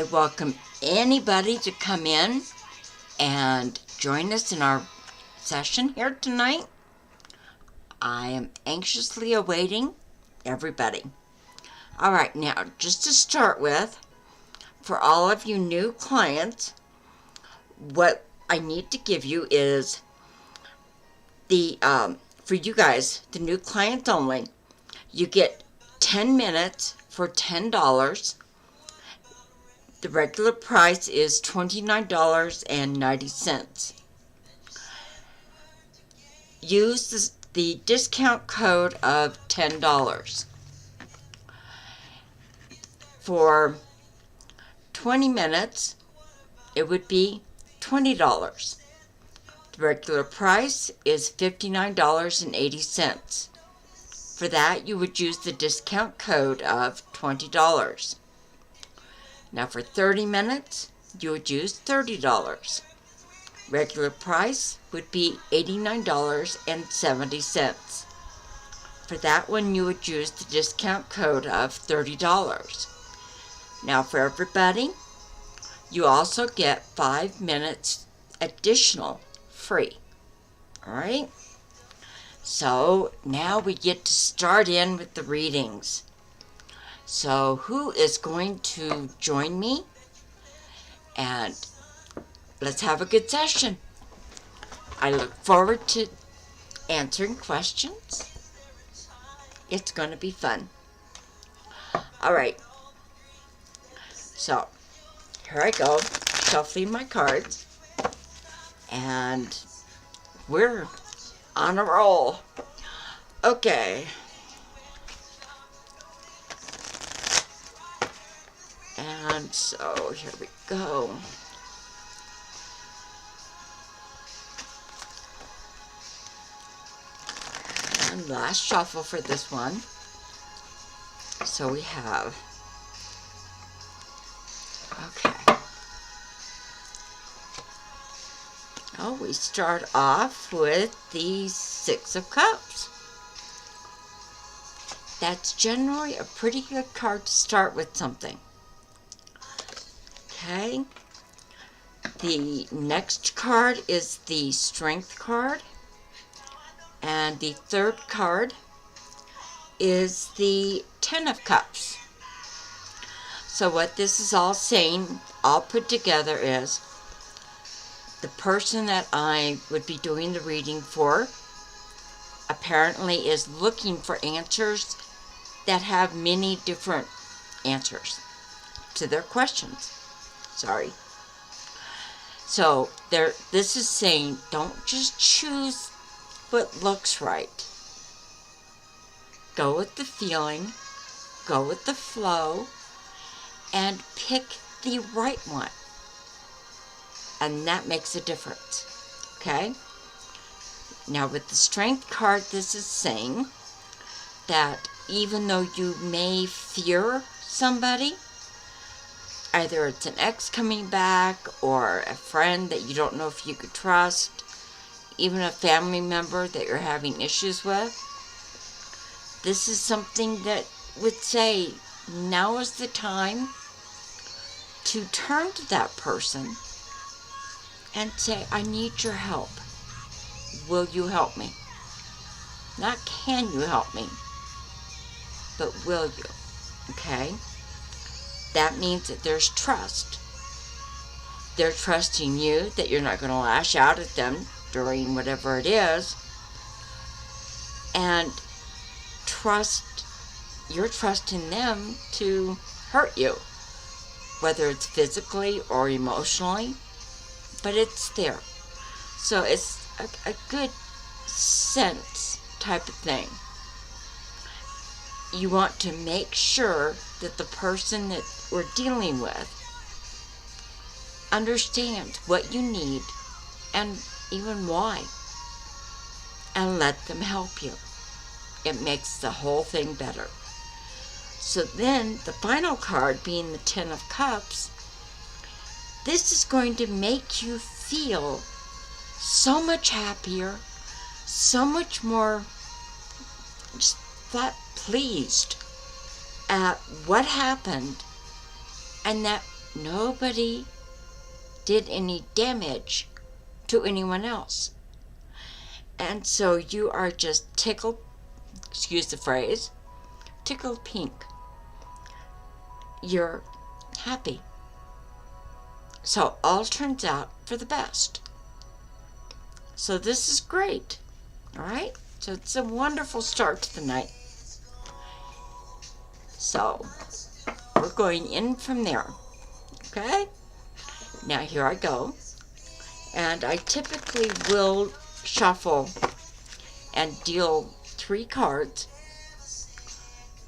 to welcome anybody to come in and join us in our session here tonight. I am anxiously awaiting everybody. All right, now, just to start with, for all of you new clients, what I need to give you is the, for you guys, the new clients only, you get 10 minutes for $10. The regular price is $29.90. Use the discount code of $10. For 20 minutes, it would be $20. The regular price is $59.80. For that, you would use the discount code of $20. Now for 30 minutes, you would use $30. Regular price would be $89.70. For that one, you would use the discount code of $30. Now for everybody, you also get 5 minutes additional free. Alright? So now we get to start in with the readings. So who is going to join me? And let's have a good session. I look forward to answering questions. It's going to be fun. Alright. So here I go, shuffling my cards. And we're on a roll. Okay. And so here we go. And last shuffle for this one. So we have, okay. Oh, we start off with the Six of Cups. That's generally a pretty good card to start with something. Okay. The next card is the Strength card. And the third card is the Ten of Cups. So what this is all saying, all put together, is the person that I would be doing the reading for apparently is looking for answers that have many different answers to their questions. Sorry. So this is saying, don't just choose what looks right. Go with the feeling, go with the flow, and pick the right one. And that makes a difference. Okay? Now with the Strength card, this is saying that even though you may fear somebody, either it's an ex coming back or a friend that you don't know if you could trust, even a family member that you're having issues with, this is something that would say, now is the time to turn to that person and say, I need your help. Will you help me? Not can you help me, but will you? Okay? That means that there's trust. They're trusting you that you're not going to lash out at them during whatever it is. And you're trusting them to hurt you, whether it's physically or emotionally, but it's there. So it's a good sense type of thing. You want to make sure that the person that we're dealing with understands what you need and even why, and let them help you. It makes the whole thing better. So then the final card, being the Ten of Cups, this is going to make you feel so much happier, so much more just pleased at what happened, and that nobody did any damage to anyone else. And so you are just tickled, excuse the phrase, tickled pink. You're happy. So all turns out for the best. So this is great. All right? So it's a wonderful start to the night. So we're going in from there. Okay? Now here I go. And I typically will shuffle and deal 3 cards.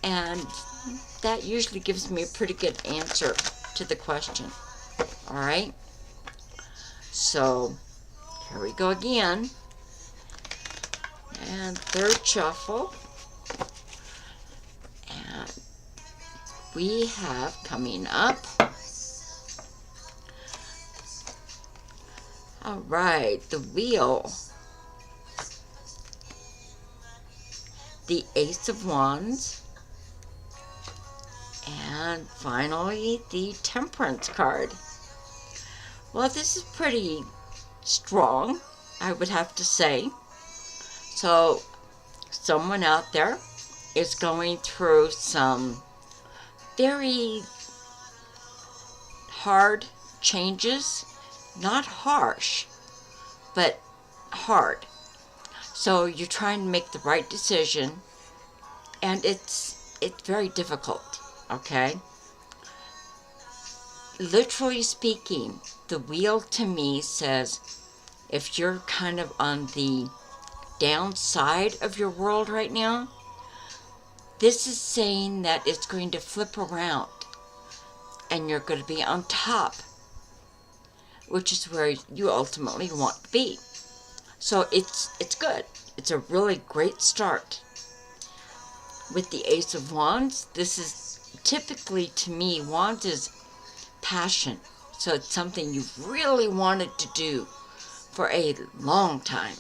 And that usually gives me a pretty good answer to the question. All right? So here we go again. And 3rd shuffle. And we have coming up. All right, the wheel. The Ace of Wands. And finally, the Temperance card. Well, this is pretty strong, I would have to say. So, someone out there is going through some very hard changes. Not harsh, but hard. So you're trying to make the right decision, and it's very difficult, okay? Literally speaking, the wheel to me says if you're kind of on the downside of your world right now, this is saying that it's going to flip around and you're going to be on top, which is where you ultimately want to be. So it's good. It's a really great start. With the Ace of Wands, this is typically, to me, Wands is passion. So it's something you've really wanted to do for a long time.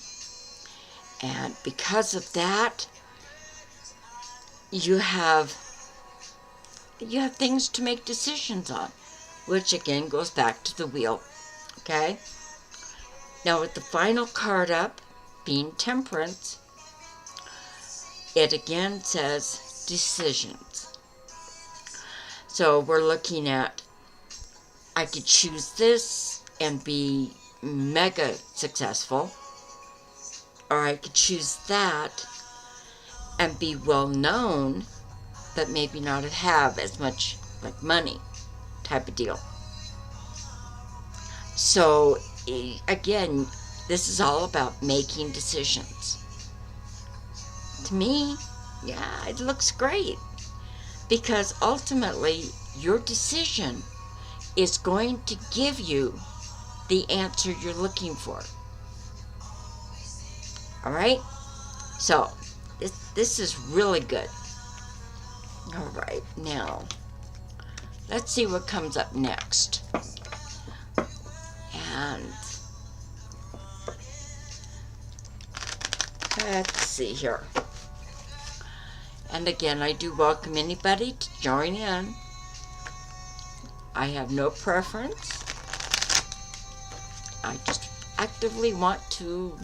And because of that, you have things to make decisions on, which again goes back to the wheel. Okay? Now with the final card up, being Temperance, it again says decisions. So we're looking at, I could choose this and be mega successful, or I could choose that and be well known, but maybe not have as much like money type of deal. So again, this is all about making decisions. To me, yeah, it looks great, because ultimately your decision is going to give you the answer you're looking for. All right? So this is really good. All right, now let's see what comes up next. And let's see here. And again, I do welcome anybody to join in. I have no preference. I just actively want to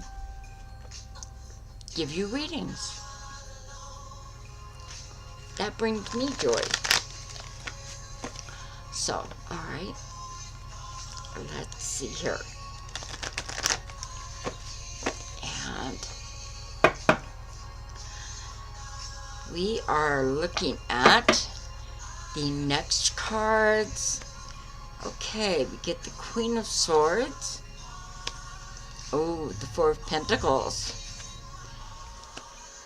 give you readings. That brings me joy. So, all right. Let's see here. And we are looking at the next cards. Okay, we get the Queen of Swords. Oh, the Four of Pentacles.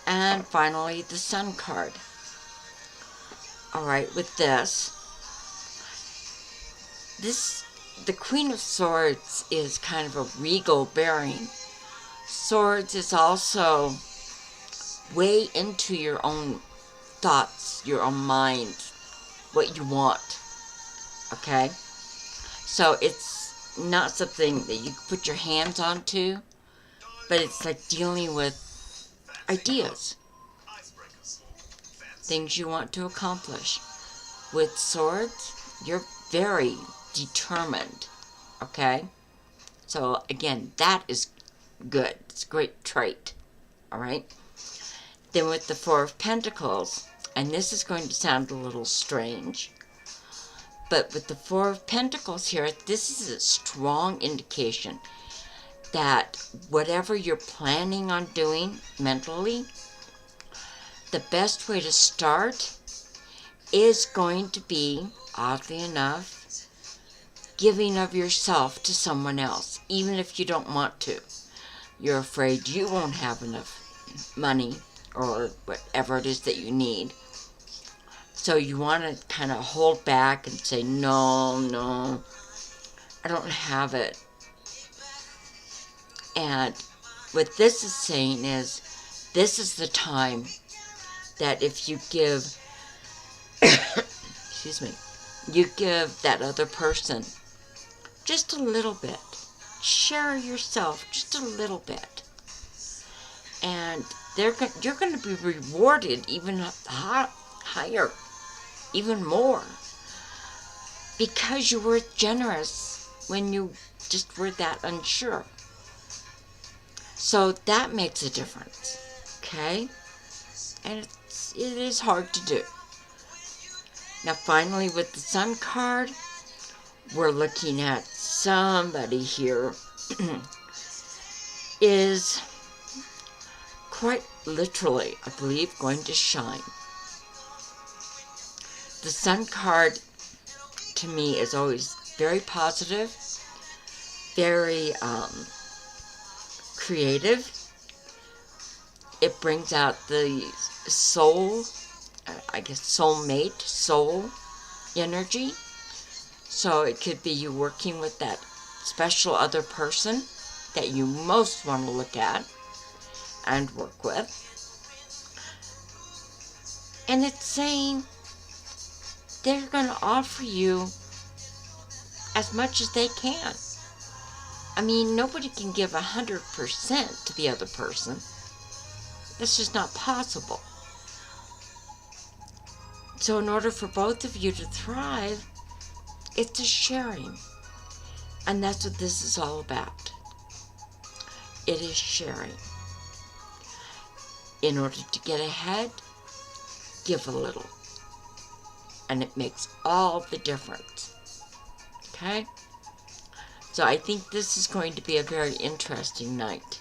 And finally, the Sun card. Alright, with the Queen of Swords is kind of a regal bearing. Swords is also way into your own thoughts, your own mind, what you want. Okay? So it's not something that you put your hands onto, but it's like dealing with ideas, things you want to accomplish. With swords, you're very determined. Okay? So again, that is good. It's a great trait. Alright? Then with the Four of Pentacles, and this is going to sound a little strange, but with the Four of Pentacles here, this is a strong indication that whatever you're planning on doing mentally, the best way to start is going to be, oddly enough, giving of yourself to someone else, even if you don't want to. You're afraid you won't have enough money or whatever it is that you need. So you want to kind of hold back and say, no, I don't have it. And what this is saying is, this is the time that if you give, excuse me, you give that other person just a little bit. Share yourself just a little bit. And you're going to be rewarded even higher, even more. Because you were generous when you just were that unsure. So that makes a difference. Okay? And it is hard to do. Now finally with the Sun card, we're looking at somebody here is quite literally, I believe, going to shine. The Sun card to me is always very positive, very creative. It brings out the soul, I guess soulmate, soul energy. So it could be you working with that special other person that you most want to look at and work with. And it's saying they're going to offer you as much as they can. I mean, nobody can give 100% to the other person. That's just not possible. So in order for both of you to thrive, it's a sharing. And that's what this is all about. It is sharing. In order to get ahead, give a little. And it makes all the difference. Okay? So I think this is going to be a very interesting night.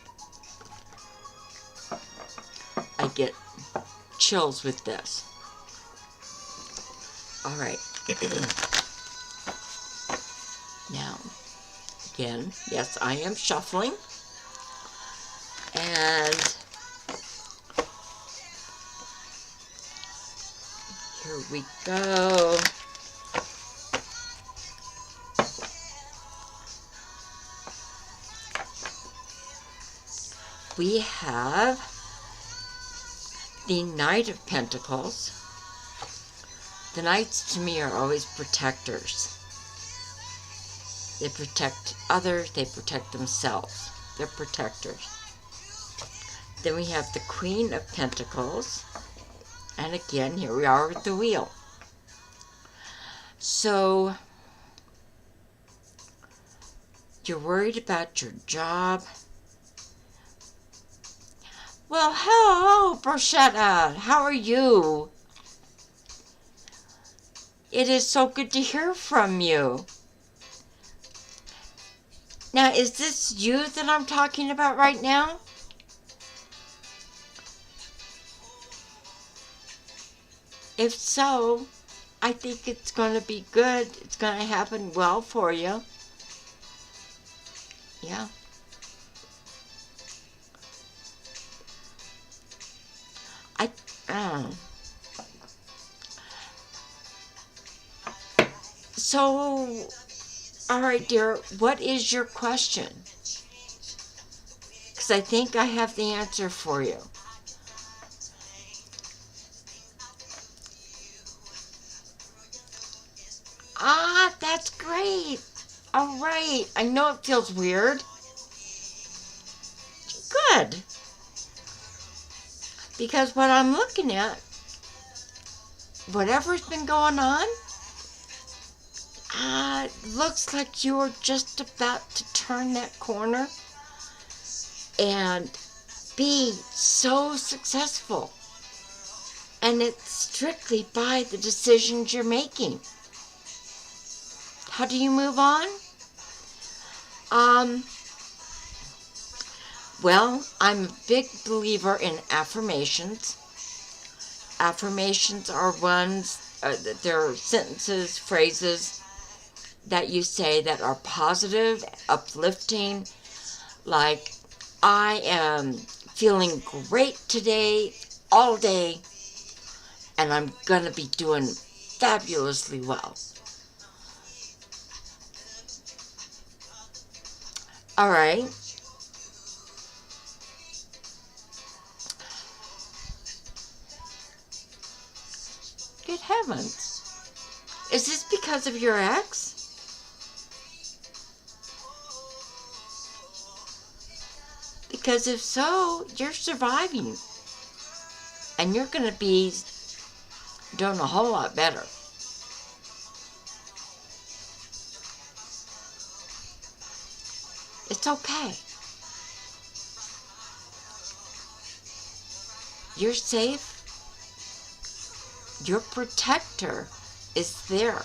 I get chills with this. Alright. Now, again, yes, I am shuffling. And here we go. We have the Knight of Pentacles. The Knights to me are always protectors. They protect others, they protect themselves. They're protectors. Then we have the Queen of Pentacles. And again, here we are with the wheel. So, you're worried about your job. Well, hello, Brochetta. How are you? It is so good to hear from you. Now, is this you that I'm talking about right now? If so, I think it's going to be good. It's going to happen well for you. Yeah. So, all right, dear, what is your question? Because I think I have the answer for you. Ah, that's great. All right. I know it feels weird. Good. Because what I'm looking at, whatever's been going on, looks like you're just about to turn that corner and be so successful. And it's strictly by the decisions you're making. How do you move on? Well, I'm a big believer in affirmations. Affirmations are they're sentences, phrases that you say that are positive, uplifting, like, I am feeling great today, all day, and I'm going to be doing fabulously well. All right. Good heavens. Is this because of your ex? Because if so, you're surviving. And you're going to be doing a whole lot better. It's okay. You're safe. Your protector is there.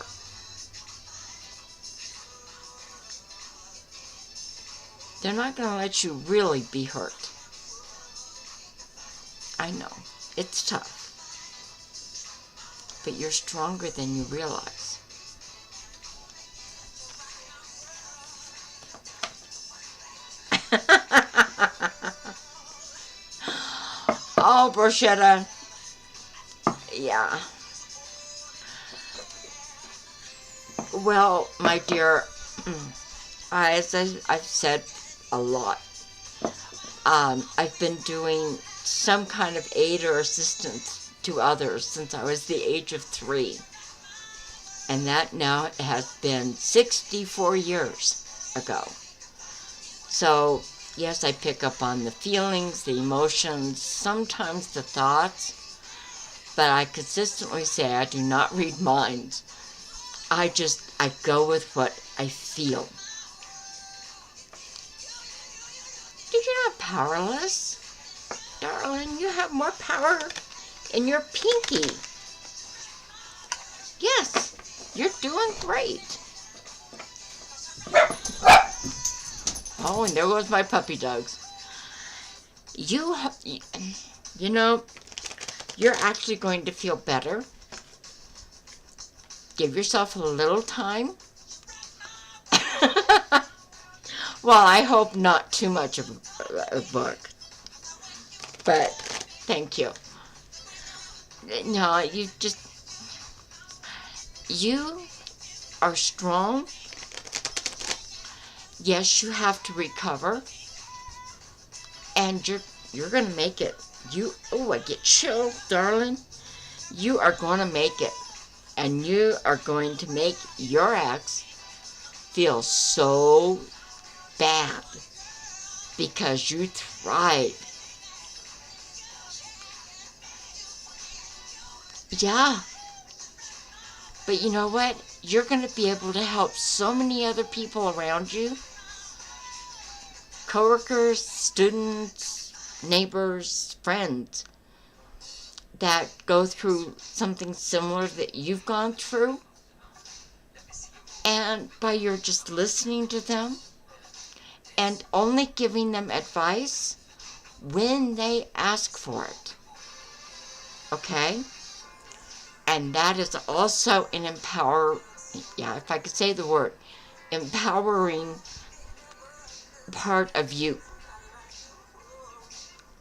They're not going to let you really be hurt. I know. It's tough. But you're stronger than you realize. Oh, bruschetta. Yeah. Well, my dear, as I've said a lot, I've been doing some kind of aid or assistance to others since I was the age of 3. And that now has been 64 years ago. So, yes, I pick up on the feelings, the emotions, sometimes the thoughts, but I consistently say I do not read minds. I go with what I feel. You're not powerless. Darling, you have more power in your pinky. Yes, you're doing great. Oh, and there goes my puppy dogs. You know, you're actually going to feel better. Give yourself a little time. Well, I hope not too much of a book. But, thank you. No, you are strong. Yes, you have to recover. And you're going to make it. I get chills, darling. You are going to make it. And you are going to make your ex feel so bad because you tried. Yeah. But you know what? You're going to be able to help so many other people around you. Coworkers, students, neighbors, friends that go through something similar that you've gone through. And by your just listening to them and only giving them advice when they ask for it. Okay? And that is also an if I could say the word, empowering part of you.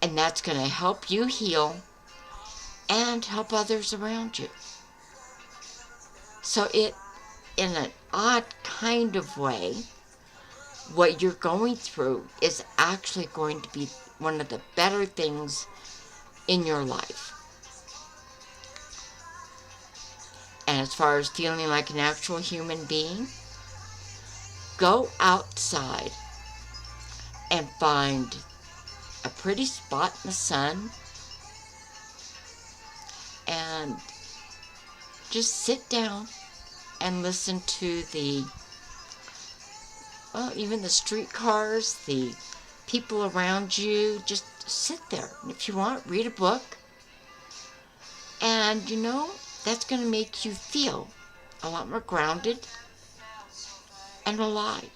And that's going to help you heal and help others around you. So in an odd kind of way, what you're going through is actually going to be one of the better things in your life. And as far as feeling like an actual human being, go outside and find a pretty spot in the sun and just sit down and listen to the, well, even the streetcars, the people around you. Just sit there. If you want, read a book. And you know, that's going to make you feel a lot more grounded and alive.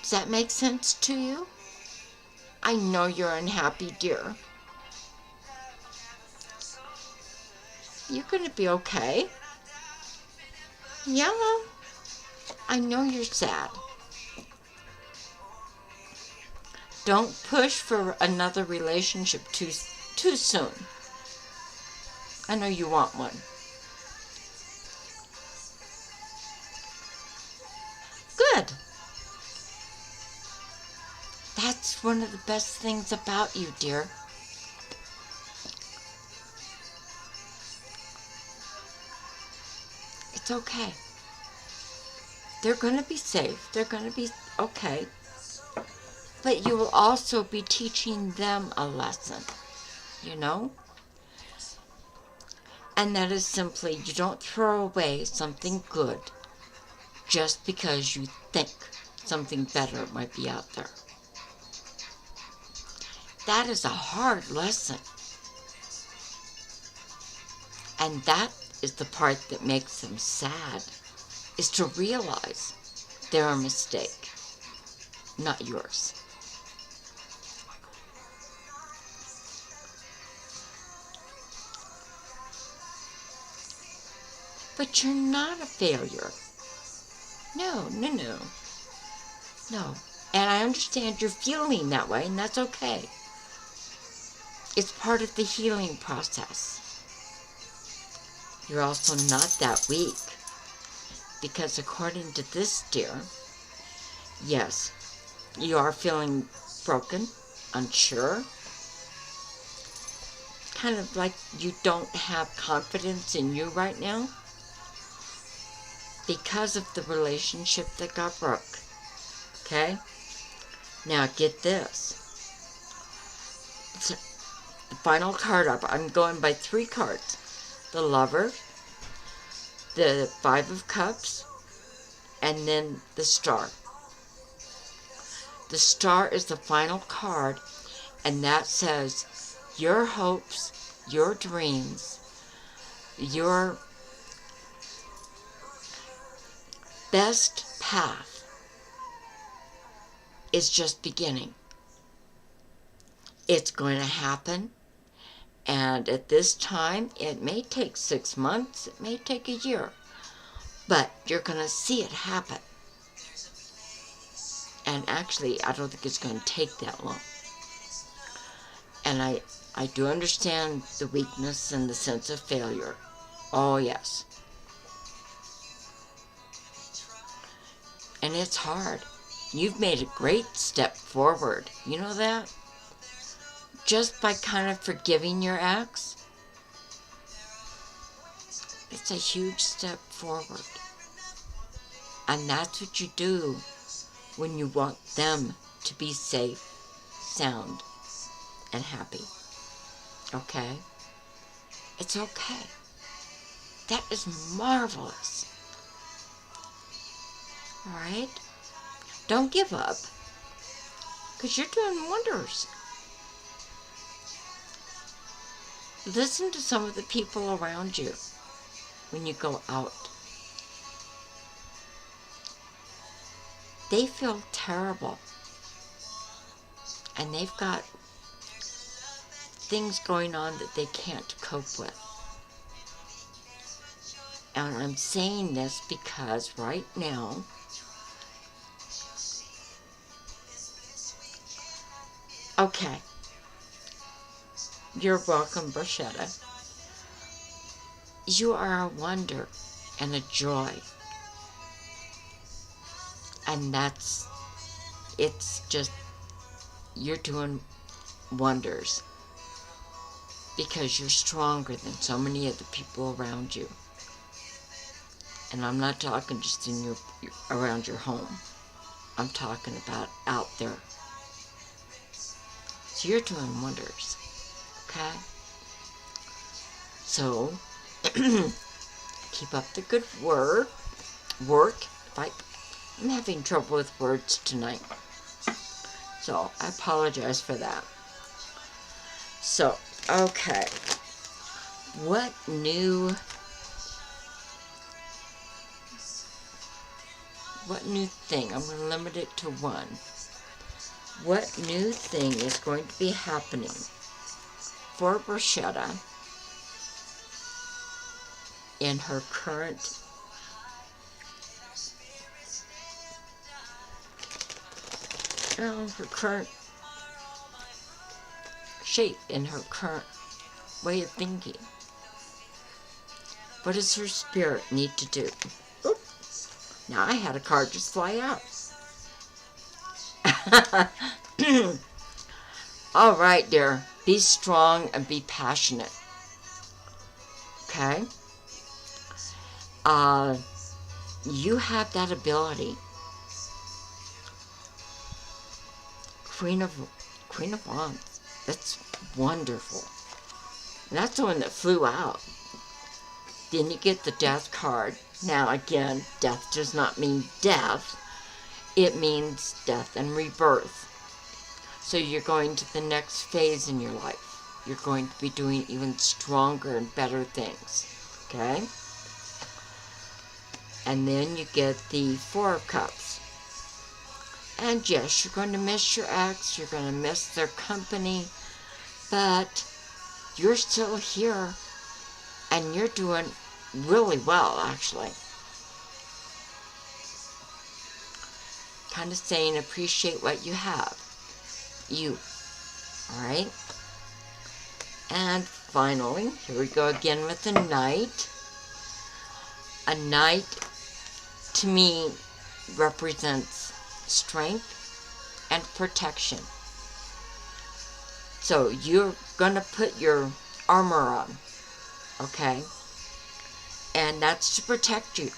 Does that make sense to you? I know you're unhappy, dear. You're going to be okay. Yeah, I know you're sad. Don't push for another relationship too soon. I know you want one. Good. That's one of the best things about you, dear. It's okay. They're going to be safe. They're going to be okay. But you will also be teaching them a lesson, you know? And that is simply, you don't throw away something good just because you think something better might be out there. That is a hard lesson. And that is the part that makes them sad, is to realize they're a mistake, not yours. But you're not a failure. No. No. And I understand you're feeling that way, and that's okay. It's part of the healing process. You're also not that weak. Because according to this, dear, yes, you are feeling broken, unsure, kind of like you don't have confidence in you right now because of the relationship that got broke. Okay? Now get this. It's the final card up. I'm going by 3 cards. The Lover, the 5 of Cups, and then the Star. The Star is the final card, and that says your hopes, your dreams, your best path is just beginning. It's going to happen, and at this time, it may take 6 months, it may take a year, but you're going to see it happen. And actually, I don't think it's going to take that long. And I do understand the weakness and the sense of failure. Oh, yes. And it's hard. You've made a great step forward. You know that? Just by kind of forgiving your ex, it's a huge step forward. And that's what you do when you want them to be safe, sound, and happy. Okay? It's okay. That is marvelous. Alright? Don't give up. Because you're doing wonders. Listen to some of the people around you when you go out. They feel terrible. And they've got things going on that they can't cope with. And I'm saying this because right now, okay, you're welcome, Bruschetta. You are a wonder and a joy. And it's just, you're doing wonders. Because you're stronger than so many of the people around you. And I'm not talking just in around your home. I'm talking about out there. So you're doing wonders. Okay? So, keep up the good work. I'm having trouble with words tonight. So, I apologize for that. So, okay. What new thing? I'm going to limit it to one. What new thing is going to be happening for Rochetta in her current shape, in her current way of thinking? What does her spirit need to do? Oop. Now I had a card just fly out. All right, dear. Be strong and be passionate. Okay? You have that ability. Queen of Wands. That's wonderful. And that's the one that flew out. Then you get the Death card. Now again, death does not mean death. It means death and rebirth. So you're going to the next phase in your life. You're going to be doing even stronger and better things. Okay? And then you get the Four of Cups. And yes, you're going to miss your ex. You're going to miss their company. But you're still here. And you're doing really well, actually. Kind of saying appreciate what you have. You. Alright? And finally, here we go again with the Knight. A Knight, to me, represents strength and protection. So you're going to put your armor on. Okay? And that's to protect you.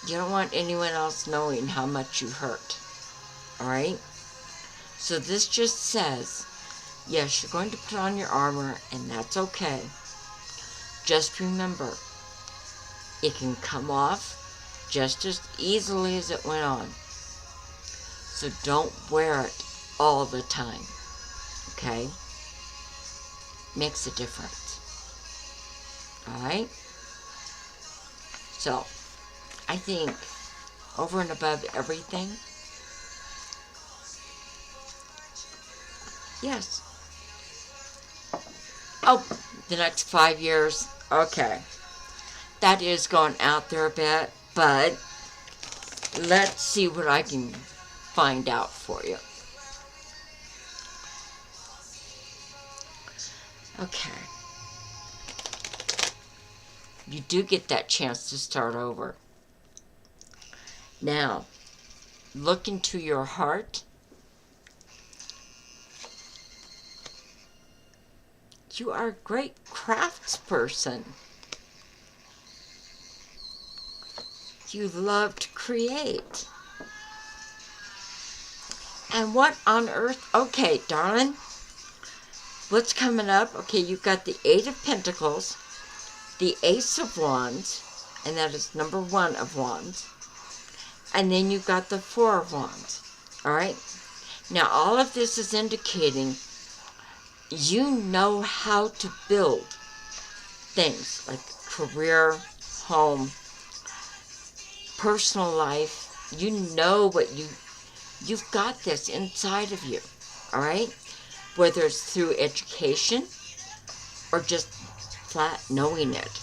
You don't want anyone else knowing how much you hurt. Alright? So this just says, yes, you're going to put on your armor, and that's okay. Just remember, it can come off just as easily as it went on. So don't wear it all the time. Okay? Makes a difference. Alright? So, I think over and above everything, yes. Oh, the next 5 years. Okay. That is going out there a bit, but let's see what I can find out for you. Okay. You do get that chance to start over. Now, look into your heart. You are a great craftsperson. You love to create. And what on earth? Okay, darling. What's coming up? Okay, you've got the Eight of Pentacles, the Ace of Wands, and that is number 1 of Wands. And then you've got the Four of Wands. Alright? Now, all of this is indicating you know how to build things like career, home, personal life. You know what you've got this inside of you. Alright? Whether it's through education or just flat knowing it.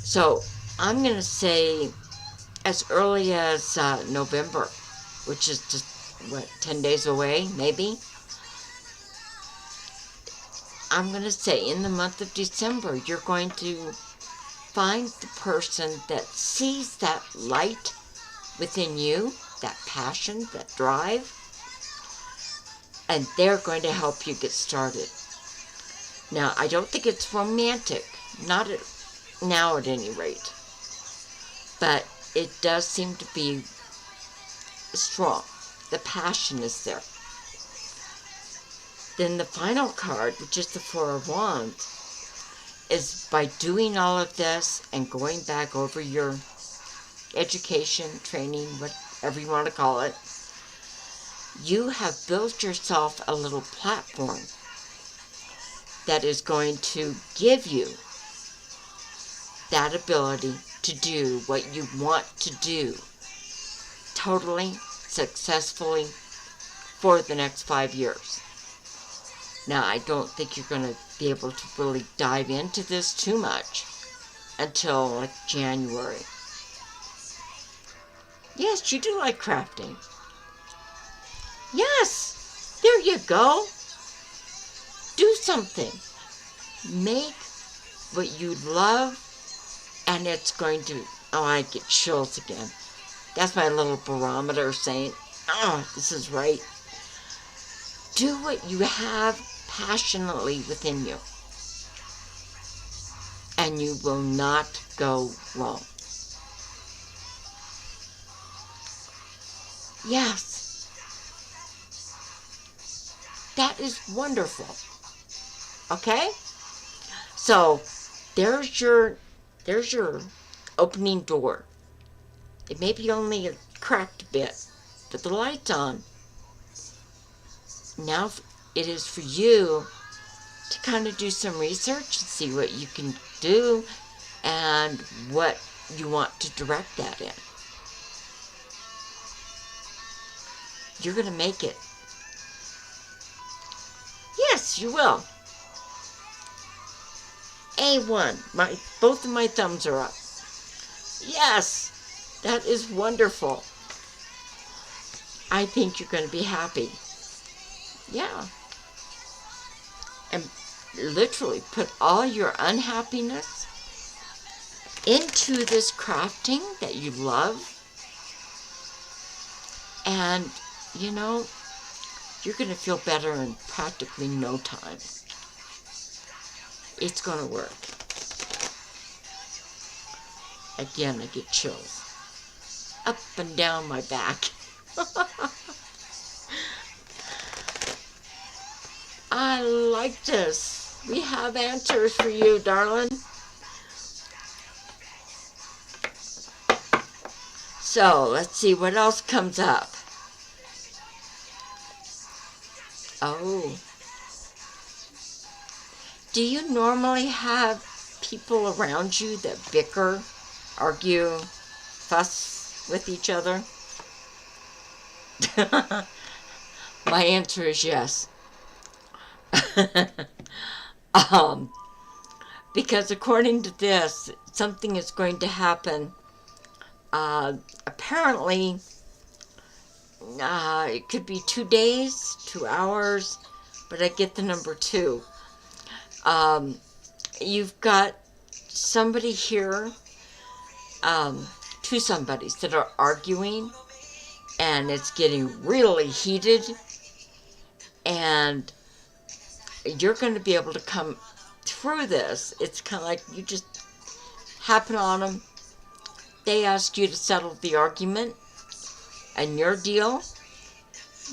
So, I'm going to say as early as November, which is just, 10 days away, maybe? I'm going to say in the month of December, you're going to find the person that sees that light within you, that passion, that drive, and they're going to help you get started. Now, I don't think it's romantic, not now at any rate, but it does seem to be strong. The passion is there. Then the final card, which is the Four of Wands, is by doing all of this and going back over your education, training, whatever you want to call it, you have built yourself a little platform that is going to give you that ability to do what you want to do totally successfully for the next 5 years. Now, I don't think you're going to be able to really dive into this too much until like January. Yes, you do like crafting. Yes, there you go. Do something. Make what you love, and it's going to, oh, I get chills again. That's my little barometer saying, oh, this is right. Do what you have passionately within you, and you will not go wrong. Yes. That is wonderful. Okay? So, there's your opening door. It may be only a cracked bit, but the light's on. Now it is for you to kind of do some research and see what you can do and what you want to direct that in. You're going to make it. Yes, you will. A1. Both of my thumbs are up. Yes, that is wonderful. I think you're going to be happy. Yeah. And literally put all your unhappiness into this crafting that you love. And, you know, you're going to feel better in practically no time. It's going to work. Again, I get chills. Up and down my back. I like this. We have answers for you, darling. So, let's see what else comes up. Oh. Do you normally have people around you that bicker, argue, fuss with each other? My answer is yes. Because according to this, something is going to happen. Apparently, it could be 2 days, 2 hours, but I get the number 2. You've got somebody here, 2 somebodies that are arguing, and it's getting really heated, and you're going to be able to come through this. It's kind of like you just happen on them. They ask you to settle the argument, and your deal,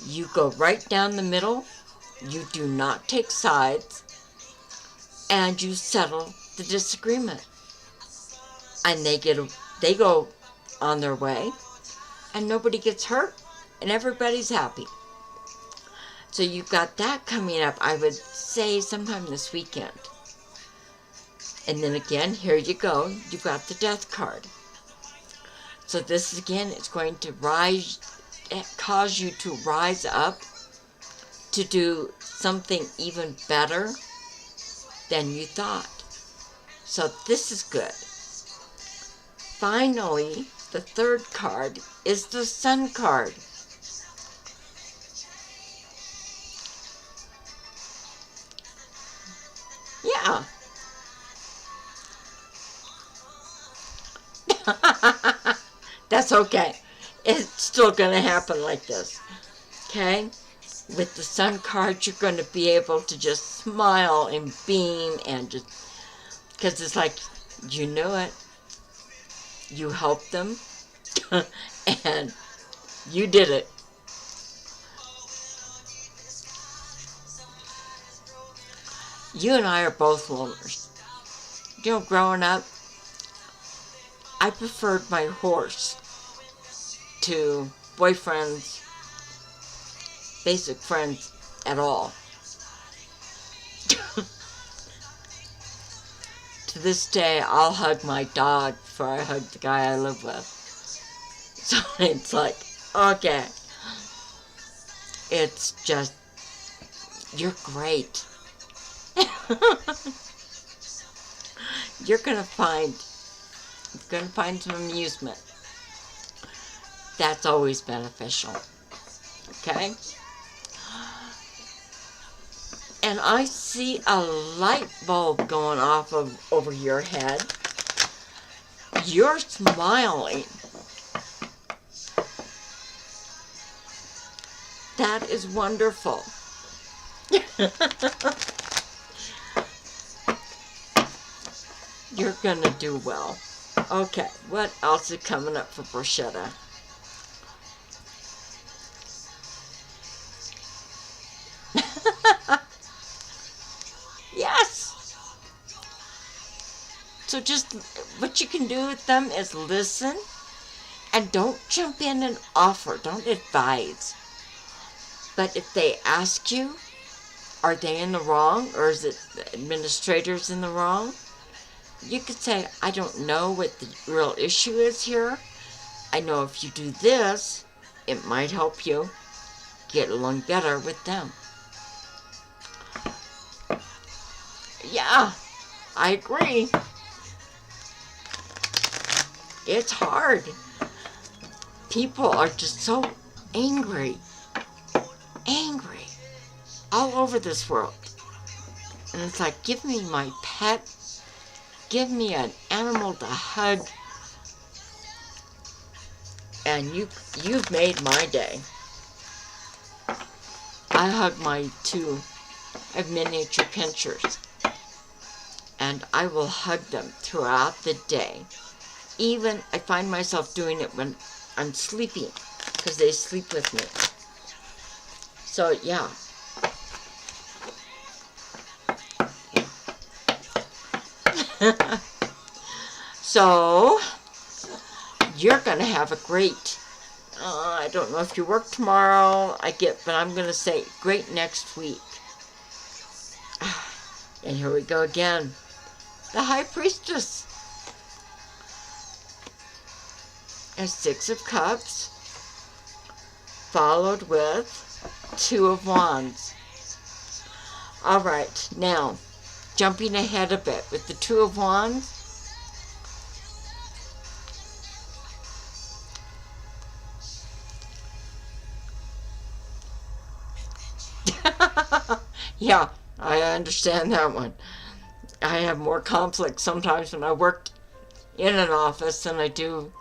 you go right down the middle. You do not take sides, and you settle the disagreement. And they go on their way, and nobody gets hurt, and everybody's happy. So you've got that coming up, I would say, sometime this weekend. And then again, here you go. You've got the Death card. So this, again, is going to cause you to rise up to do something even better than you thought. So this is good. Finally, the 3rd card is the Sun card. Yeah. That's okay. It's still going to happen like this. Okay? With the Sun card, you're going to be able to just smile and beam and just, because it's like, you know it. You helped them, and you did it. You and I are both loners. You know, growing up, I preferred my horse to boyfriends, basic friends at all. To this day, I'll hug my dog before I hug the guy I live with. So it's like, okay. It's just, you're great. You're gonna find some amusement. That's always beneficial. Okay? And I see a light bulb going off over your head. You're smiling. That is wonderful. You're gonna do well. Okay, what else is coming up for bruschetta? Yes! So just, what you can do with them is listen, and don't jump in and offer, don't advise. But if they ask you, are they in the wrong, or is it the administrators in the wrong? You could say, I don't know what the real issue is here. I know if you do this, it might help you get along better with them. Yeah, I agree. It's hard. People are just so angry all over this world. And it's like, give me my pet, give me an animal to hug, and you've made my day. I hug my two, I have miniature pinchers, and I will hug them throughout the day. Even I find myself doing it when I'm sleeping, because they sleep with me. So yeah. So you're gonna have a great, I don't know if you work tomorrow, but I'm gonna say great next week. And here we go again. The High Priestess. A Six of Cups, followed with Two of Wands. Alright, now, jumping ahead a bit with the Two of Wands. Yeah, I understand that one. I have more conflict sometimes when I work in an office than I do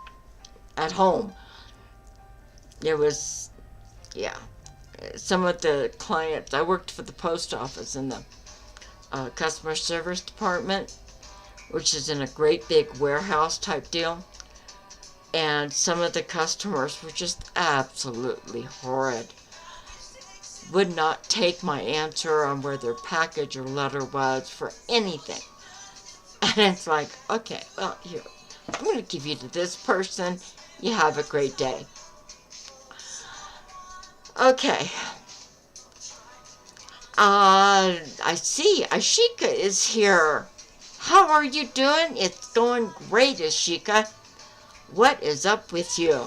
at home. It was, yeah. Some of the clients, I worked for the post office in the customer service department, which is in a great big warehouse type deal. And some of the customers were just absolutely horrid. Would not take my answer on where their package or letter was for anything. And it's like, okay, well, here, I'm going to give you to this person. You have a great day. Okay. I see Ashika is here. How are you doing? It's going great, Ashika. What is up with you?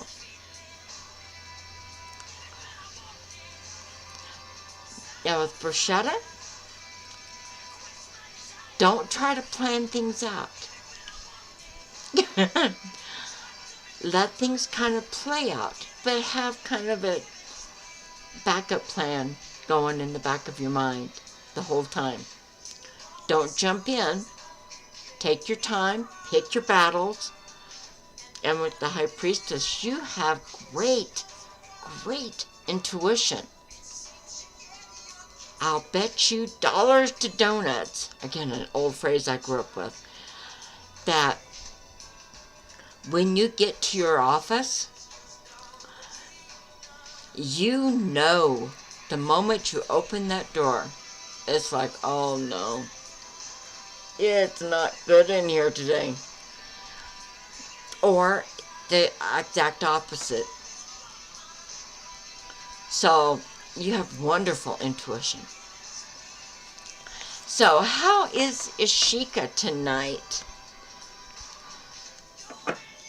Now with bruschetta, don't try to plan things out. Let things kind of play out, but have kind of a backup plan going in the back of your mind the whole time. Don't jump in. Take your time, pick your battles. And with the High Priestess, you have great intuition. I'll bet you dollars to donuts, again, an old phrase I grew up with, that when you get to your office, you know the moment you open that door, It's like, oh no, it's not good in here today. Or the exact opposite. So you have wonderful intuition. So how is Ishika tonight?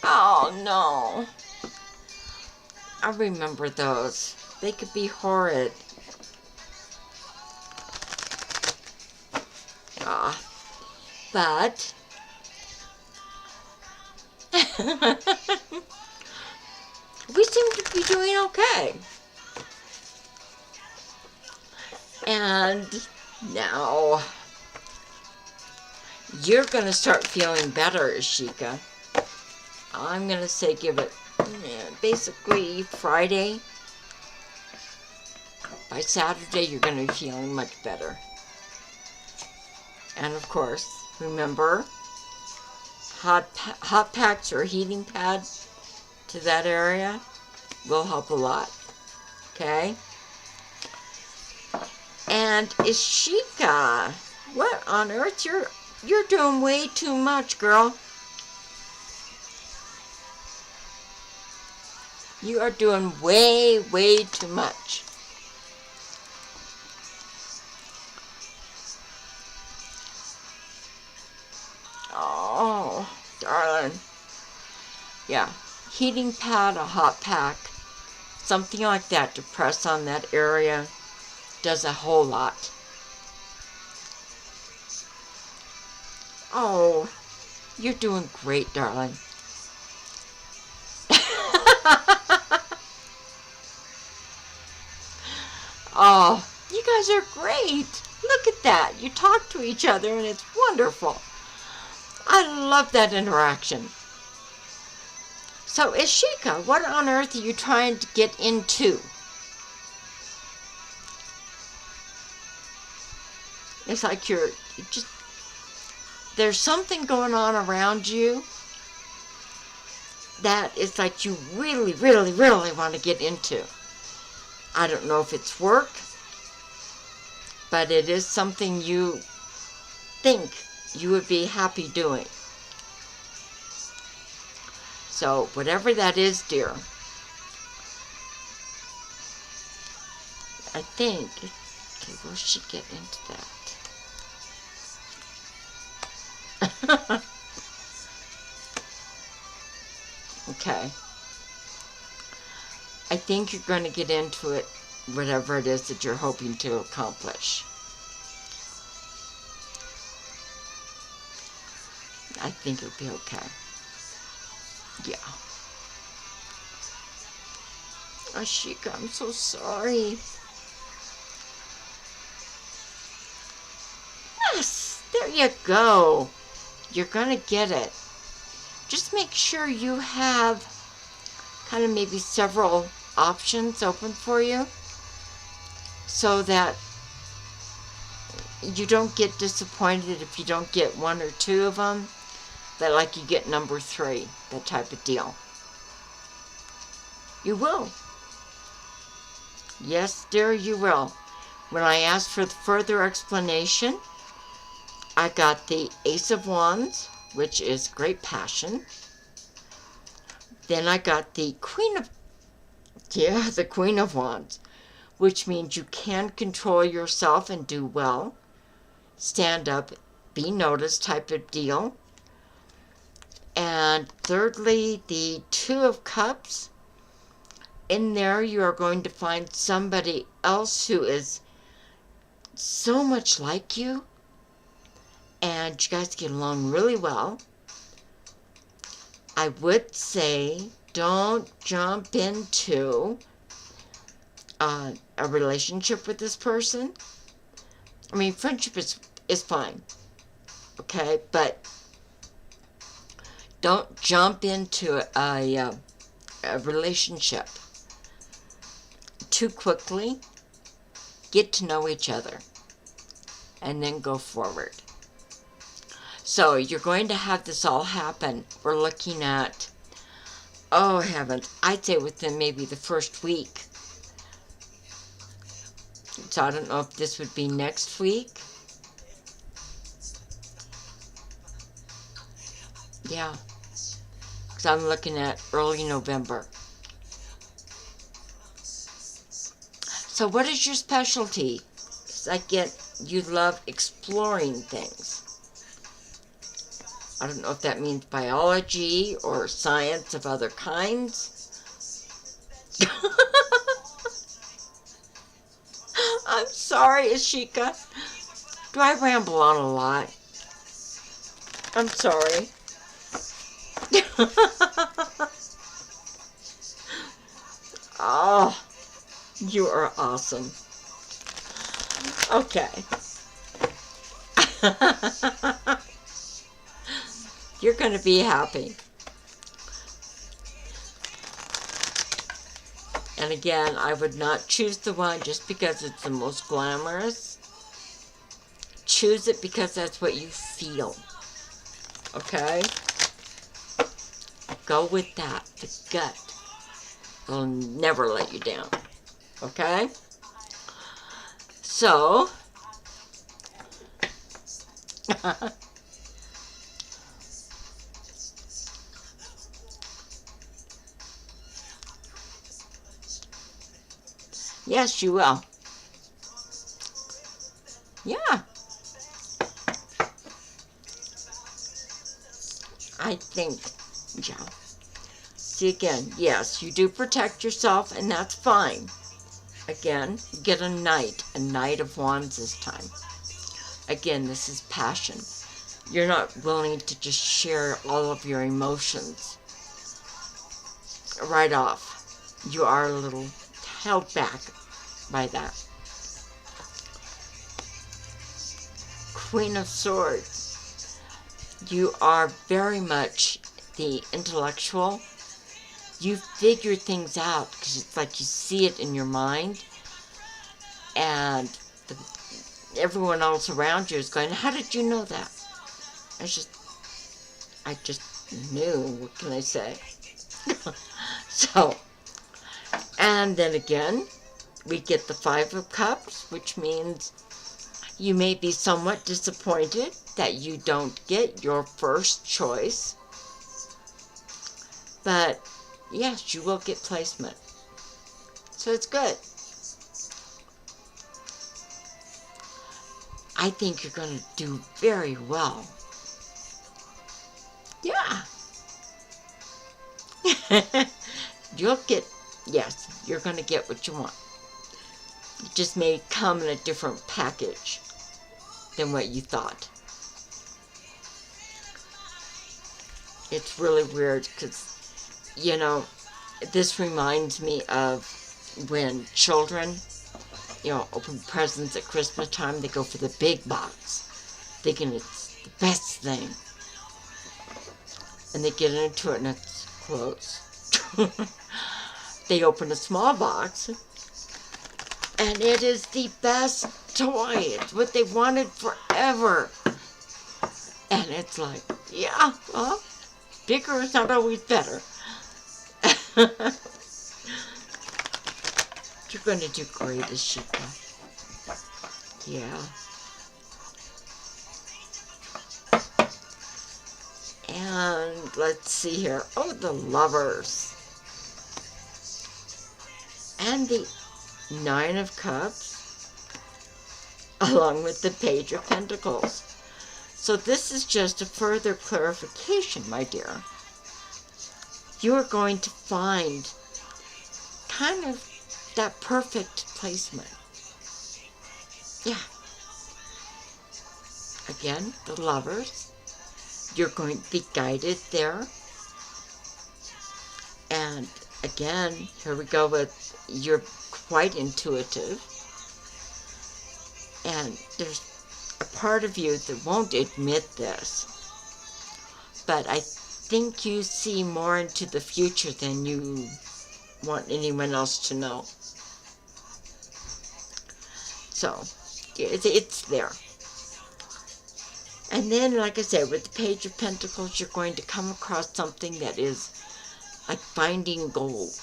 Oh no. I remember those. They could be horrid. Ah, but we seem to be doing okay. And now you're going to start feeling better, Ishika. I'm going to say give it basically Friday. By Saturday, you're going to be feeling much better. And of course, remember, hot packs or heating pad to that area will help a lot. Okay? And Ishika, what on earth? You're doing way too much, girl. You are doing way too much. Oh, darling. Yeah, heating pad, a hot pack, something like that to press on that area does a whole lot. Oh, you're doing great, darling. Oh, you guys are great. Look at that. You talk to each other and it's wonderful. I love that interaction. So, Ishika, what on earth are you trying to get into? It's like there's something going on around you that it's like you really want to get into. I don't know if it's work, but it is something you think you would be happy doing. So, whatever that is, dear, I think, okay, will she get into that? Okay. I think you're going to get into it, whatever it is that you're hoping to accomplish. I think it'll be okay. Yeah. Ashika, I'm so sorry. Yes, there you go. You're going to get it. Just make sure you have kind of maybe several options open for you so that you don't get disappointed if you don't get one or two of them, that like you get number 3, that type of deal. You will. Yes, dear, you will. When I asked for the further explanation, I got the Ace of Wands, which is great passion. Then I got the Queen of Wands, which means you can control yourself and do well. Stand up, be noticed type of deal. And thirdly, the Two of Cups. In there, you are going to find somebody else who is so much like you, and you guys get along really well. I would say don't jump into a relationship with this person. I mean, friendship is fine, okay? But don't jump into a relationship too quickly. Get to know each other and then go forward. So you're going to have this all happen. We're looking at, oh heavens, I'd say within maybe the first week. So I don't know if this would be next week. Yeah, because I'm looking at early November. So what is your specialty? 'Cause I get you love exploring things. I don't know if that means biology or science of other kinds. I'm sorry, Ashika. Do I ramble on a lot? I'm sorry. Oh, you are awesome. Okay. You're going to be happy. And again, I would not choose the one just because it's the most glamorous. Choose it because that's what you feel. Okay? Go with that. The gut will never let you down. Okay? So, yes, you will. Yeah. I think, yeah. See, again, yes, you do protect yourself, and that's fine. Again, get a Knight of Wands this time. Again, this is passion. You're not willing to just share all of your emotions right off. You are a little held back by that. Queen of Swords. You are very much the intellectual. You figure things out because it's like you see it in your mind, and everyone else around you is going, how did you know that? I just knew. What can I say? So, and then again, we get the Five of Cups, which means you may be somewhat disappointed that you don't get your first choice, but yes, you will get placement. So it's good. I think you're going to do very well. Yeah. You'll get, yes, you're going to get what you want. It just may come in a different package than what you thought. It's really weird because, you know, this reminds me of when children, you know, open presents at Christmas time. They go for the big box, thinking it's the best thing. And they get into it and it's closed. They open a small box and it is the best toy. It's what they wanted forever. And it's like, yeah, well, bigger is not always better. You're going to do great, Ashika. Yeah. And let's see here. Oh, the Lovers. And the Nine of Cups, along with the Page of Pentacles. So this is just a further clarification, my dear. You are going to find kind of that perfect placement. Yeah. Again, the Lovers. You're going to be guided there. And again, here we go with you're quite intuitive. And there's a part of you that won't admit this. But I think you see more into the future than you want anyone else to know. So, it's there. And then, like I said, with the Page of Pentacles, you're going to come across something that is like finding gold.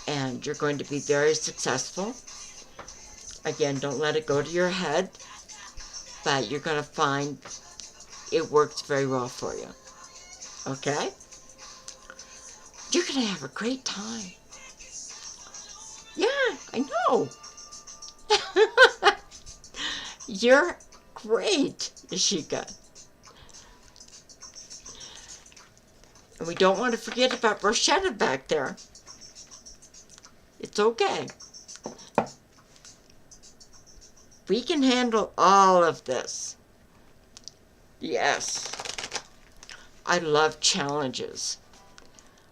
And you're going to be very successful. Again, don't let it go to your head, but you're going to find it works very well for you. Okay? You're going to have a great time. Yeah, I know. You're great, Ishika. And we don't want to forget about Rochetta back there. It's okay. We can handle all of this. Yes. I love challenges.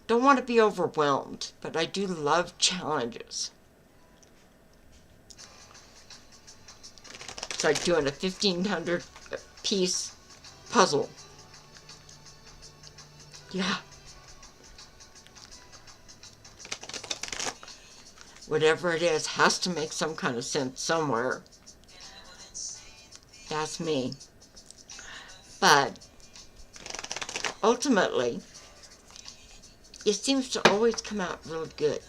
Don't want to be overwhelmed, but I do love challenges. It's like doing a 1,500 piece puzzle. Yeah. Whatever it is has to make some kind of sense somewhere. That's me. But ultimately, it seems to always come out real good.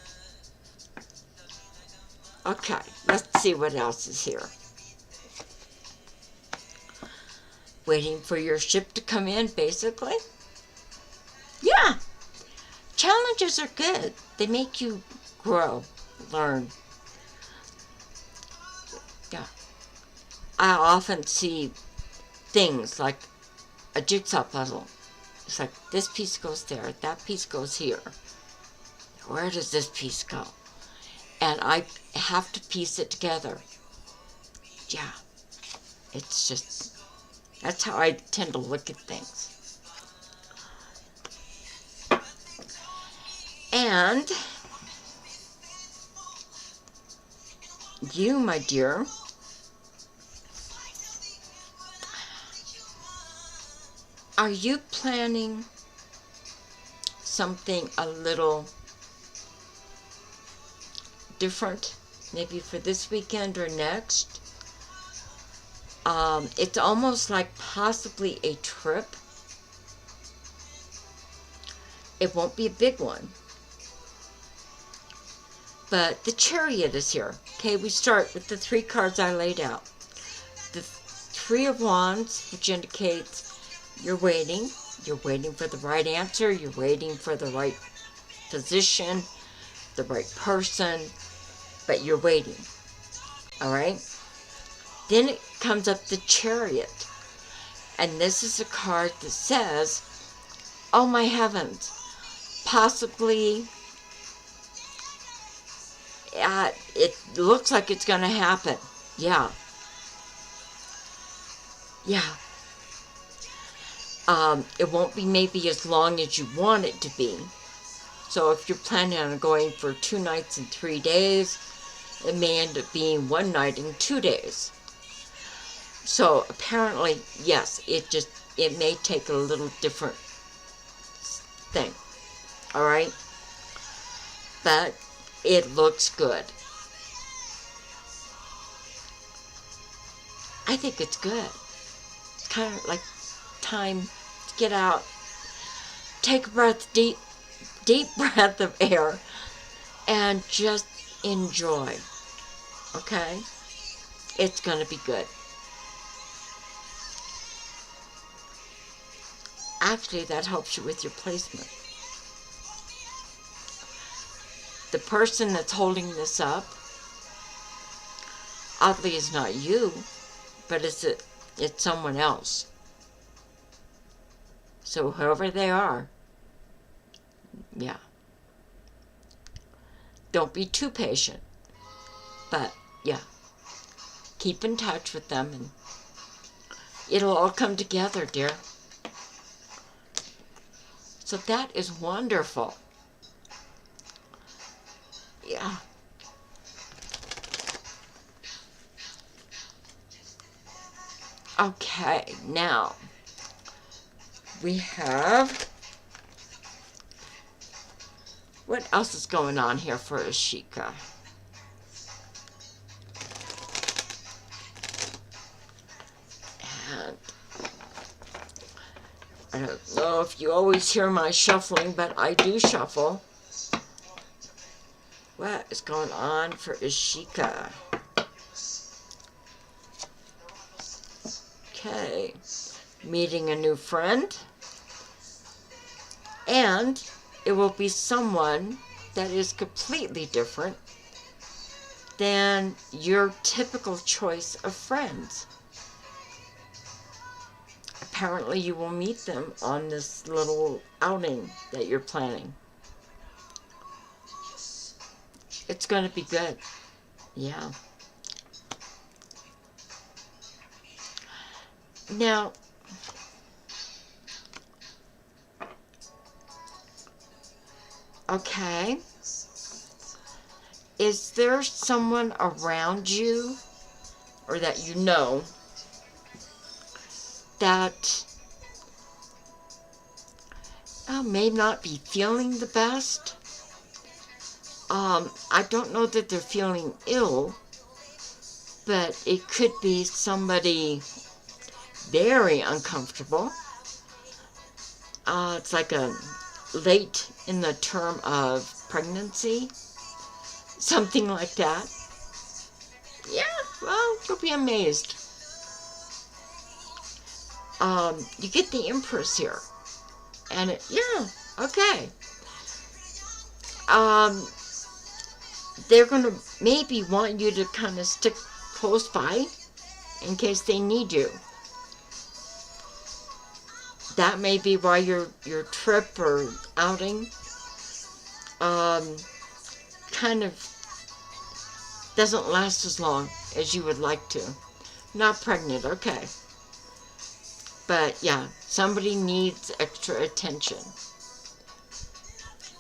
Okay, let's see what else is here. Waiting for your ship to come in, basically. Yeah. Challenges are good. They make you grow, learn. Yeah. I often see things like a jigsaw puzzle. It's like this piece goes there, that piece goes here. Where does this piece go? And I have to piece it together. Yeah. It's just, that's how I tend to look at things. And you, my dear, are you planning something a little different, maybe for this weekend or next? It's almost like possibly a trip. It won't be a big one. But the Chariot is here. Okay, we start with the 3 cards I laid out. The 3 of Wands, which indicates you're waiting. You're waiting for the right answer. You're waiting for the right position, the right person, but you're waiting. All right? Then it comes up the Chariot. And this is a card that says, oh my heavens, possibly it looks like it's going to happen. Yeah. Yeah. It won't be maybe as long as you want it to be. So if you're planning on going for 2 nights and 3 days, it may end up being 1 night and 2 days. So apparently, yes, it may take a little different thing. All right? But it looks good. I think it's good. It's kind of like time to get out, take a breath, deep breath of air, and just enjoy. Okay? It's going to be good. Actually, that helps you with your placement. The person that's holding this up, oddly, is not you, but it's someone else. So whoever they are, yeah. Don't be too patient, but yeah, keep in touch with them and it'll all come together, dear. So that is wonderful. Yeah. Okay, now we have, what else is going on here for Ashika? And I don't know if you always hear my shuffling, but I do shuffle. What is going on for Ashika? Okay. Meeting a new friend. And it will be someone that is completely different than your typical choice of friends. Apparently you will meet them on this little outing that you're planning. It's going to be good. Yeah. Now, okay. Is there someone around you or that you know that may not be feeling the best? I don't know that they're feeling ill, but it could be somebody very uncomfortable. It's like a late in the term of pregnancy, something like that. Yeah, well, you'll be amazed. You get the Empress here, and yeah, okay. They're gonna maybe want you to kind of stick close by in case they need you. That may be why your trip or outing kind of doesn't last as long as you would like to. Not pregnant, okay. But yeah, somebody needs extra attention.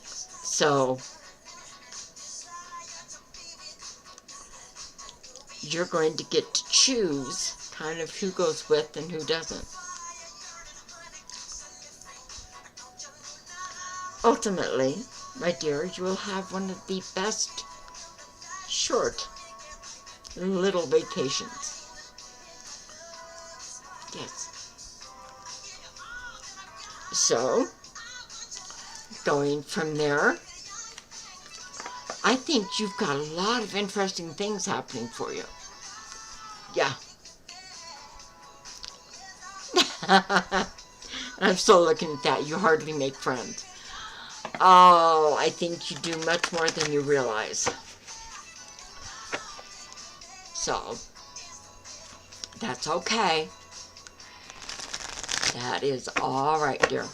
So you're going to get to choose kind of who goes with and who doesn't. Ultimately, my dear, you will have one of the best short little vacations. Yes. So, going from there, I think you've got a lot of interesting things happening for you. Yeah. I'm still looking at that. You hardly make friends. Oh, I think you do much more than you realize. So, that's okay. That is all right, dear.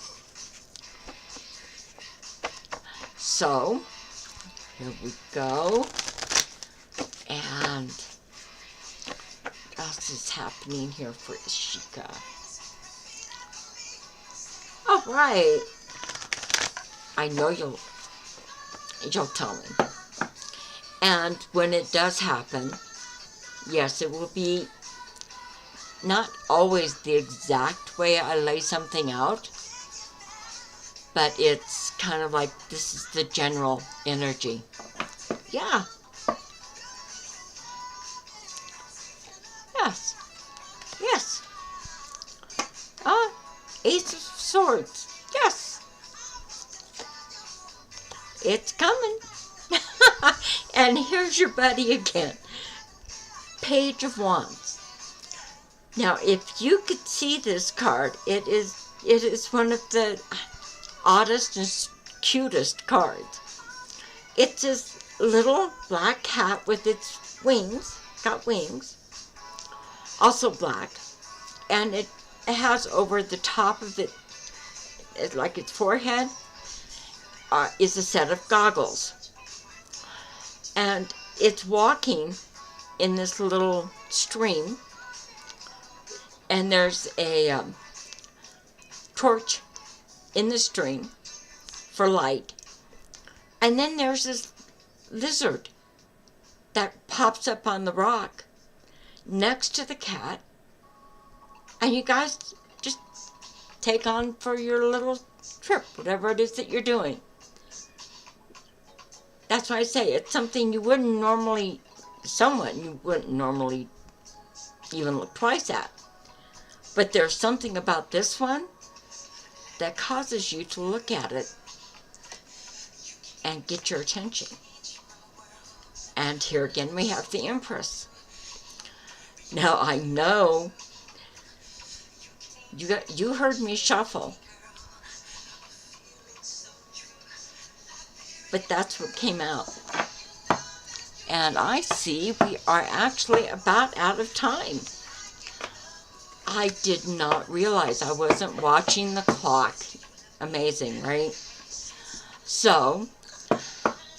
So, here we go. And what else is happening here for Ishika? All right. I know you'll tell me. And when it does happen, yes, it will be not always the exact way I lay something out, but it's kind of like this is the general energy. Yeah. Yes. Yes. Ace of Swords. Yes. It's coming. And here's your buddy again. Page of Wands. Now, if you could see this card, it is one of the oddest and cutest cards. It's this little black cat with its wings, got wings, also black, and it has over the top of it, like its forehead, is a set of goggles. And it's walking in this little stream, and there's a torch in the stream for light. And then there's this lizard that pops up on the rock next to the cat, and you guys just take on for your little trip, whatever it is that you're doing. That's why I say it's something you wouldn't normally even look twice at. But there's something about this one that causes you to look at it and get your attention. And here again we have the Empress. Now I know You heard me shuffle. But that's what came out. And I see we are actually about out of time. I did not realize I wasn't watching the clock. Amazing, right? So,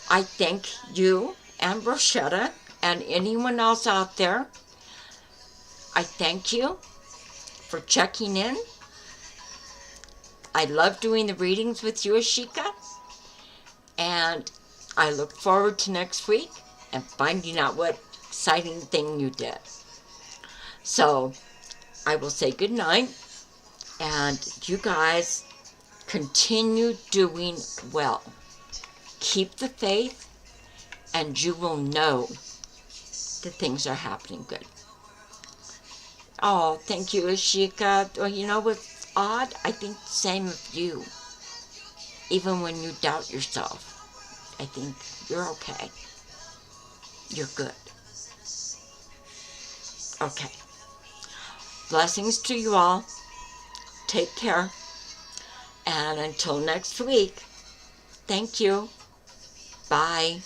I thank you and Rochetta and anyone else out there. I thank you for checking in. I love doing the readings with you, Ashika. And I look forward to next week and finding out what exciting thing you did. So, I will say good night. And you guys continue doing well. Keep the faith, and you will know that things are happening good. Oh, thank you, Ashika. Well, you know what's odd? I think the same of you. Even when you doubt yourself, I think you're okay. You're good. Okay. Blessings to you all. Take care. And until next week, thank you. Bye.